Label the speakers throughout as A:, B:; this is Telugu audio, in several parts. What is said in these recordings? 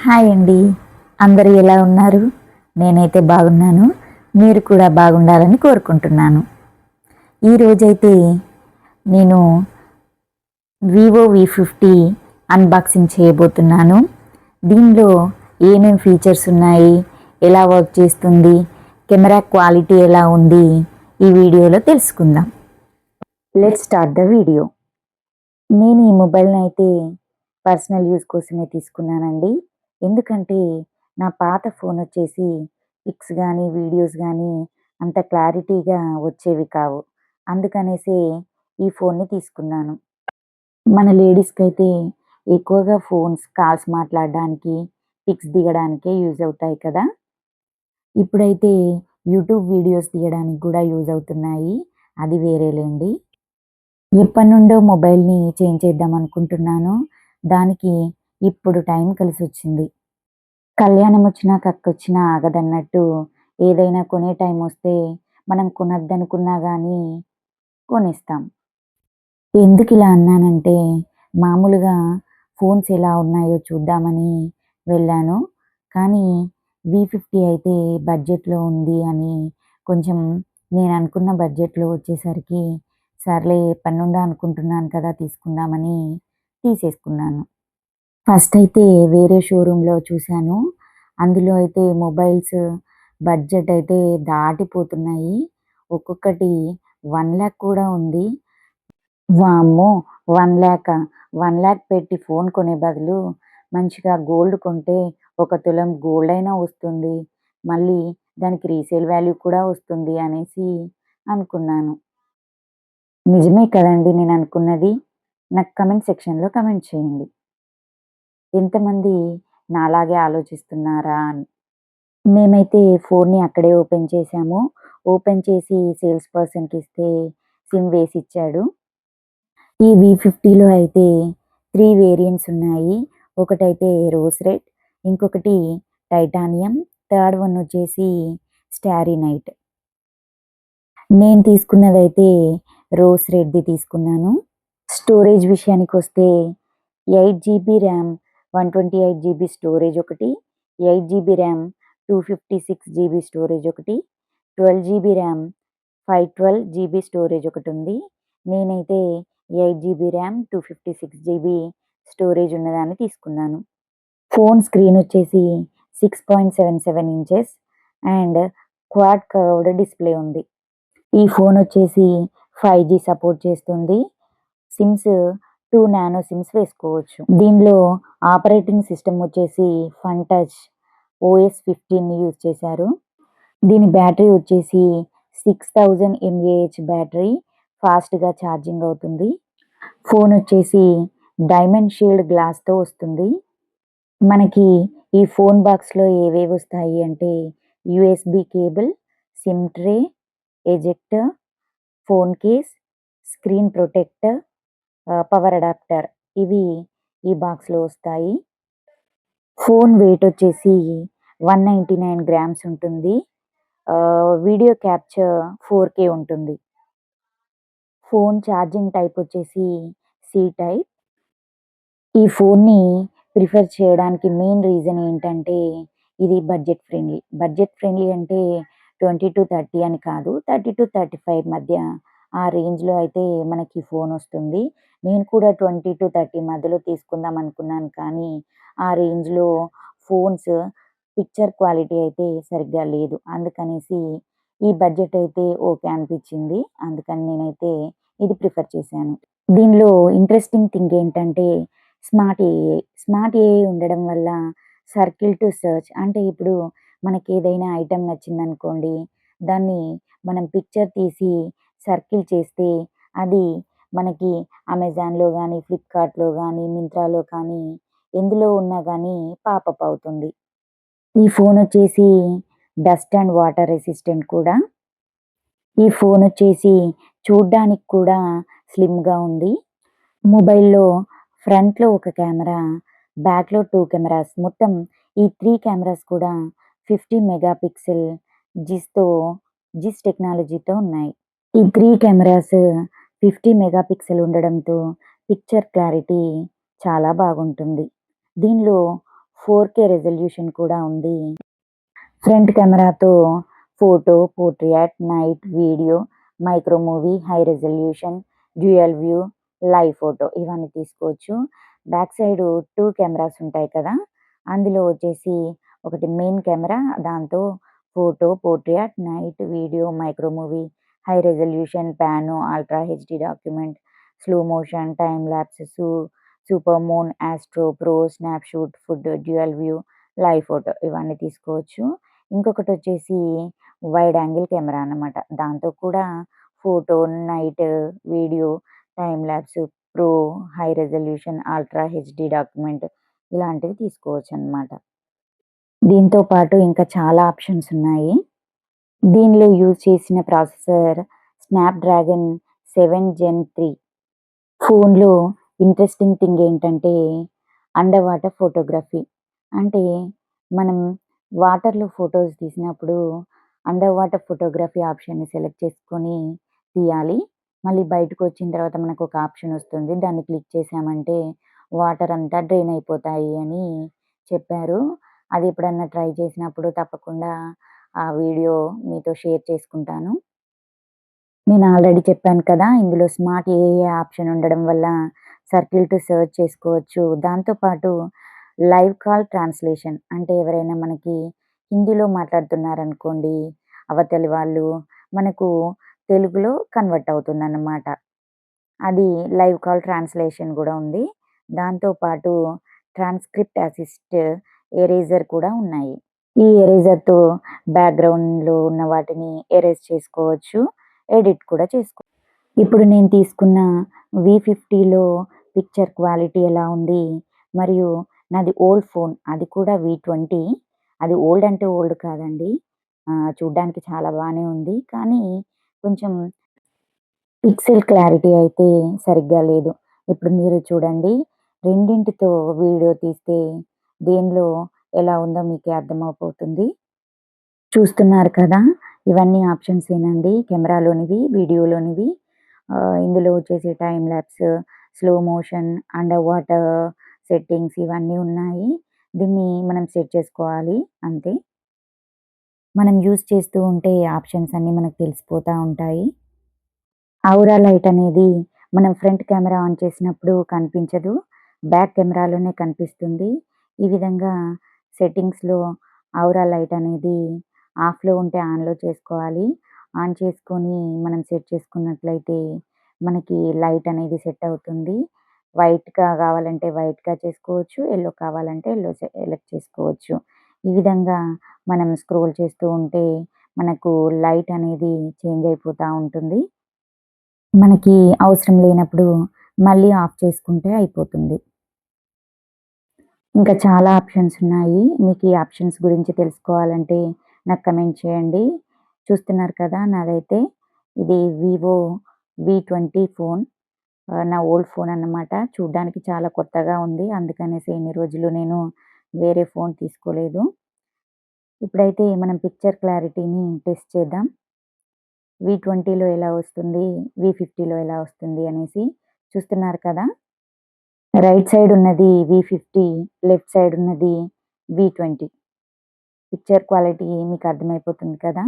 A: హాయ్ అండి. అందరూ ఎలా ఉన్నారు? నేనైతే బాగున్నాను. మీరు కూడా బాగుండాలని కోరుకుంటున్నాను. ఈరోజైతే నేను వివో V50 అన్బాక్సింగ్ చేయబోతున్నాను. దీనిలో ఏమేం ఫీచర్స్ ఉన్నాయి, ఎలా వర్క్ చేస్తుంది, కెమెరా క్వాలిటీ ఎలా ఉంది, ఈ వీడియోలో తెలుసుకుందాం. Let's start the video. నేను ఈ మొబైల్ని అయితే పర్సనల్ యూజ్ కోసమే తీసుకున్నానండి. ఎందుకంటే నా పాత ఫోన్ వచ్చేసి పిక్స్ కానీ వీడియోస్ కానీ అంత క్లారిటీగా వచ్చేవి కావు. అందుకనేసి ఈ ఫోన్ని తీసుకున్నాను. మన లేడీస్కి అయితే ఎక్కువగా ఫోన్స్ కాల్స్ మాట్లాడడానికి, పిక్స్ దిగడానికే యూజ్ అవుతాయి కదా. ఇప్పుడైతే యూట్యూబ్ వీడియోస్ తీయడానికి కూడా యూజ్ అవుతున్నాయి. అది వేరేలేండి. ఎప్పటినుండో మొబైల్ని చేంజ్ చేద్దాం అనుకుంటున్నాను. దానికి ఇప్పుడు టైం కలిసొచ్చింది. కళ్యాణం వచ్చినా కక్కొచ్చినా ఆగదన్నట్టు ఏదైనా కొనే టైం వస్తే మనం కొనొద్దనుకున్నా గానీ కొనేస్తాం. ఎందుకిలా అన్నానంటే మామూలుగా ఫోన్స్ ఎలా ఉన్నాయో చూద్దామని వెళ్ళాను. కానీ V50 అయితే బడ్జెట్‌లో ఉంది అని కొంచెం నేననుకున్న బడ్జెట్‌లో వచ్చేసరికి సర్లే ఎప్పటినుండో అనుకుంటున్నాను కదా తీసుకుందామని తీసేసుకున్నాను. ఫస్ట్ అయితే వేరే షోరూమ్‌లో చూశాను. అందులో అయితే మొబైల్స్ బడ్జెట్ అయితే దాటిపోతున్నాయి. ఒక్కొక్కటి 1,00,000 కూడా ఉంది. వామ్మో! 1,00,000 1,00,000 పెట్టి ఫోన్ కొనే బదులు మంచిగా గోల్డ్ కొంటే ఒక తులం గోల్డ్ అయినా వస్తుంది. మళ్ళీ దానికి రీసేల్ వాల్యూ కూడా వస్తుంది అనేసి అనుకున్నాను. నిజమే కదండీ నేననుకున్నది. నాకు కామెంట్ సెక్షన్‌లో కామెంట్ చేయండి. ఎంతమంది నాలాగే ఆలోచిస్తున్నారా అని. మేమైతే ఫోన్‌ని అక్కడే ఓపెన్ చేశాము. ఓపెన్ చేసి సేల్స్ పర్సన్‌కి ఇస్తే సిమ్ వేసిచ్చాడు. ఈ V50లో అయితే 3 వేరియంట్స్ ఉన్నాయి. ఒకటైతే రోజ్ రెడ్, ఇంకొకటి టైటానియం, థర్డ్ వన్ వచ్చేసి స్టారీ నైట్. నేను తీసుకున్నదైతే రోజ్ రెడ్‌ది తీసుకున్నాను. స్టోరేజ్ విషయానికొస్తే 8 జీబీ ర్యామ్, 128 జీబీ స్టోరేజ్ ఒకటి, 8 జీబీ ర్యామ్, 256 జీబీ స్టోరేజ్ ఒకటి, 12 జీబీ ర్యామ్, 512 జీబీ స్టోరేజ్ ఒకటుంది. నేనైతే 8 జీబీ ర్యామ్, 256 జీబీ స్టోరేజ్ ఉన్నదాన్ని తీసుకున్నాను. ఫోన్ స్క్రీన్ వచ్చేసి 6.77 inches and quad curved display ఉంది. ఈ ఫోన్ వచ్చేసి 5G సపోర్ట్ చేస్తుంది. సిమ్స్ 2 నానో సిమ్స్ వేసుకోవచ్చు. దీనిలో ఆపరేటింగ్ సిస్టమ్ వచ్చేసి ఫన్ టచ్ OS 15 యూజ్ చేశారు. దీని బ్యాటరీ వచ్చేసి 6000 mAh బ్యాటరీ ఫాస్ట్‌గా ఛార్జింగ్ అవుతుంది. ఫోన్ వచ్చేసి డైమండ్ షీల్డ్ గ్లాస్‌తో వస్తుంది. మనకి ఈ ఫోన్ బాక్స్‌లో ఏవేవి వస్తాయి అంటే USB cable, SIM tray, ejector, phone case, screen protector, power adapter ఇవి ఈ బాక్స్‌లో వస్తాయి. ఫోన్ వెయిట్ వచ్చేసి 199 గ్రామ్స్ ఉంటుంది. వీడియో క్యాప్చర్ 4K ఉంటుంది. ఫోన్ ఛార్జింగ్ టైప్ వచ్చేసి సి టైప్. ఈ ఫోన్‌ని ప్రిఫర్ చేయడానికి మెయిన్ రీజన్ ఏంటంటే ఇది బడ్జెట్ ఫ్రెండ్లీ. బడ్జెట్ ఫ్రెండ్లీ అంటే 20-30 అని కాదు. 30-35 మధ్య ఆ రేంజ్‌లో అయితే మనకి ఫోన్ వస్తుంది. నేను కూడా 20-30 మధ్యలో తీసుకుందాం అనుకున్నాను. కానీ ఆ రేంజ్‌లో ఫోన్స్ పిక్చర్ క్వాలిటీ అయితే సరిగ్గా లేదు. అందుకనేసి ఈ బడ్జెట్ అయితే ఓకే అనిపించింది. అందుకని నేనైతే ఇది ప్రిఫర్ చేశాను. దీనిలో ఇంట్రెస్టింగ్ థింగ్ ఏంటంటే స్మార్ట్ ఏఐ ఉండడం వల్ల సర్కిల్ టు సెర్చ్ అంటే ఇప్పుడు మనకేదైనా ఐటెమ్ నచ్చిందనుకోండి, దాన్ని మనం పిక్చర్ తీసి సర్కిల్ చేస్తే అది మనకి అమెజాన్‌లో గానీ, ఫ్లిప్‌కార్ట్‌లో గానీ, మింత్రాలో కానీ ఎందులో ఉన్నా గానీ పాపప్ అవుతుంది. ఈ ఫోన్ వచ్చేసి డస్ట్ అండ్ వాటర్ రెసిస్టెంట్ కూడా. ఈ ఫోన్ వచ్చేసి చూడ్డానికి కూడా స్లిమ్‌గా ఉంది. మొబైల్‌లో ఫ్రంట్‌లో ఒక కెమెరా, బ్యాక్‌లో 2 కెమెరాస్ మొత్తం ఈ 3 కెమెరాస్ కూడా 50 మెగా పిక్సెల్ జిస్ టెక్నాలజీతో ఉన్నాయి. ఈ 3 కెమెరాస్ 50 మెగా పిక్సెల్ ఉండడంతో పిక్చర్ క్లారిటీ చాలా బాగుంటుంది. దీనిలో 4K రెజల్యూషన్ కూడా ఉంది. ఫ్రంట్ కెమెరాతో photo, portrait, night, video, micro movie, high resolution, dual view, live photo ఇవన్నీ తీసుకోవచ్చు. బ్యాక్ సైడ్ 2 కెమెరాస్ ఉంటాయి కదా! అందులో వచ్చేసి ఒకటి మెయిన్ కెమెరా, దాంతో photo, portrait, night, video, micro movie, high resolution, pan, ultra HD document, slow motion, time lapse, super moon, astro, pro, snapshot, food, dual view, live photo ఇవన్నీ తీసుకోవచ్చు. ఇంకొకటి వచ్చేసి వైడ్ యాంగిల్ కెమెరా అన్నమాట. దాంతో కూడా photo, night, video, time lapse, pro, high resolution, ultra HD document ఇలాంటివి తీసుకోవచ్చనమాట. దీంతో పాటు ఇంకా చాలా ఆప్షన్స్ ఉన్నాయి. దీనిలో యూజ్ చేసిన ప్రాసెసర్ స్నాప్‌డ్రాగన్ 7 జెన్ 3. ఫోన్‌లో ఇంట్రెస్టింగ్ థింగ్ ఏంటంటే అండర్ వాటర్ ఫోటోగ్రఫీ. అంటే మనం వాటర్‌లో ఫోటోస్ తీసినప్పుడు అండర్ వాటర్ ఫోటోగ్రఫీ ఆప్షన్‌ని సెలెక్ట్ చేసుకొని తీయాలి. మళ్ళీ బయటకొచ్చిన తర్వాత మనకొక ఆప్షన్ వస్తుంది. దాన్ని క్లిక్ చేశామంటే వాటర్ అంతా డ్రైన్ అయిపోతాయి అని చెప్పారు. అది ఎప్పుడన్నా ట్రై చేసినప్పుడు తప్పకుండా ఆ వీడియో మీతో షేర్ చేసుకుంటాను. నేను ఆల్రెడీ చెప్పాను కదా! ఇందులో స్మార్ట్ ఏఐ ఆప్షన్ ఉండడం వల్ల సర్కిల్ టు సెర్చ్ చేసుకోవచ్చు. దాంతో పాటు లైవ్ కాల్ ట్రాన్స్‌లేషన్ అంటే ఎవరైనా మనకి హిందీలో మాట్లాడుతున్నారనుకోండి, అవతలి వాళ్ళు మనకు తెలుగులో కన్వర్ట్ అవుతుందన్నమాట. అది లైవ్ కాల్ ట్రాన్స్‌లేషన్ గూడా ఉంది. దాంతో పాటు ట్రాన్స్‌క్రిప్ట్ అసిస్ట్, ఎరేజర్ కూడా ఉన్నాయి. ఈ ఎరేజర్‌తో బ్యాక్‌గ్రౌండ్‌లో ఉన్న వాటిని ఎరేజ్ చేసుకోవచ్చు. ఎడిట్ కూడా ఇప్పుడు నేను తీసుకున్న V50లో పిక్చర్ క్వాలిటీ ఎలా ఉంది, మరియు నాది ఓల్డ్ ఫోన్ అది కూడా V20. అది ఓల్డ్ అంటే ఓల్డ్ కాదండి. చూడ్డానికి చాలా బానే ఉంది. కానీ కొంచెం పిక్సెల్ క్లారిటీ అయితే సరిగ్గా లేదు. ఇప్పుడు మీరు చూడండి, రెండింటితో వీడియో తీస్తే దేనిలో ఎలా ఉందో మీకే అర్థమైపోతుంది. చూస్తున్నారు కదా! ఇవన్నీ ఆప్షన్సేనండి. కెమెరాలోనివి, వీడియోలోనివి. ఇందులో వచ్చేసి time lapse, slow motion, under water settings ఇవన్నీ ఉన్నాయి. దీన్ని మనం సెట్ చేసుకోవాలి అంతే. మనం యూజ్ చేస్తూ ఉంటే ఆప్షన్స్ అన్నీ మనకు తెలిసిపోతా ఉంటాయి. ఔరా లైట్ అనేది మనం ఫ్రంట్ కెమెరా ఆన్ చేసినప్పుడు కనిపించదు. బ్యాక్ కెమెరాలోనే కనిపిస్తుంది. ఈ విధంగా సెట్టింగ్స్‌లో ఔరా లైట్ అనేది ఆఫ్‌లో ఉంటే ఆన్‌లో చేసుకోవాలి. ఆన్ చేసుకొని మనం సెట్ చేసుకున్నట్లయితే మనకి లైట్ అనేది సెట్ అవుతుంది. వైట్‌గా కావాలంటే వైట్‌గా చేసుకోవచ్చు. యెల్లో కావాలంటే యెల్లో సెలెక్ట్ చేసుకోవచ్చు. ఈ విధంగా మనం స్క్రోల్ చేస్తూ ఉంటే మనకు లైట్ అనేది చేంజ్ అయిపోతా ఉంటుంది. మనకి అవసరం లేనప్పుడు మళ్ళీ ఆఫ్ చేసుకుంటే అయిపోతుంది. ఇంకా చాలా ఆప్షన్స్ ఉన్నాయి. మీకు ఈ ఆప్షన్స్ గురించి తెలుసుకోవాలంటే నాకు కమెంట్ చేయండి. చూస్తున్నారు కదా! నాదైతే ఇది వివో V20 ఫోన్. నా ఓల్డ్ ఫోన్ అన్నమాట. చూడ్డానికి చాలా కొత్తగా ఉంది. అందుకనేసి ఇన్ని రోజులు నేను వేరే ఫోన్ తీసుకోలేదు. ఇప్పుడైతే మనం పిక్చర్ క్లారిటీని టెస్ట్ చేద్దాం. V20లో ఎలా వస్తుంది, V50లో ఎలా వస్తుంది అనేసి. చూస్తున్నారు కదా! రైట్ సైడ్ ఉన్నది V50, లెఫ్ట్ సైడ్ ఉన్నది V20. పిక్చర్ క్వాలిటీ మీకు అర్థమైపోతుంది కదా!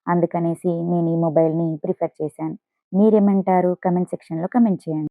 A: అందుకనేసి నేను ఈ మొబైల్‌ని ప్రిఫర్ చేశాను. మీరేమంటారు? కామెంట్ సెక్షన్‌లో కామెంట్ చేయండి.